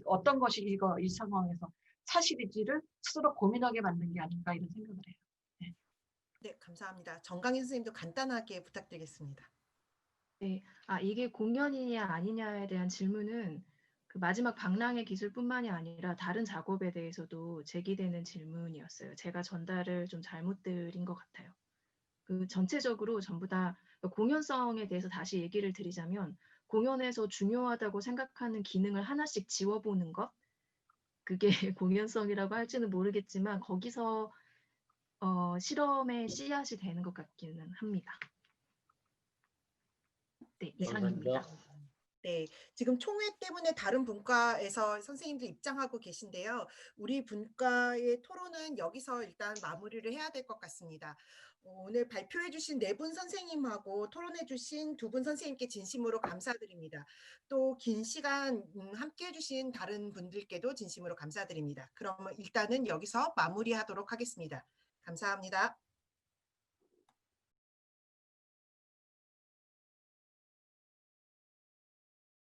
어떤 것이 이 상황에서 사실인지를 스스로 고민하게 만든 게 아닌가 이런 생각을 해요. 네. 네, 감사합니다. 정강인 선생님도 간단하게 부탁드리겠습니다. 네, 이게 공연이냐 아니냐에 대한 질문은 그 마지막 방랑의 기술뿐만이 아니라 다른 작업에 대해서도 제기되는 질문이었어요. 제가 전달을 좀 잘못 드린 것 같아요. 그 전체적으로 전부 다 공연성에 대해서 다시 얘기를 드리자면 공연에서 중요하다고 생각하는 기능을 하나씩 지워보는 것, 그게 공연성이라고 할지는 모르겠지만 거기서 실험의 씨앗이 되는 것 같기는 합니다. 네, 이상입니다. 네, 지금 총회 때문에 다른 분과에서 선생님들 입장하고 계신데요. 우리 분과의 토론은 여기서 일단 마무리를 해야 될 것 같습니다. 오늘 발표해 주신 4분 선생님하고 토론해 주신 2분 선생님께 진심으로 감사드립니다. 또 긴 시간 함께 해주신 다른 분들께도 진심으로 감사드립니다. 그러면 일단은 여기서 마무리하도록 하겠습니다. 감사합니다.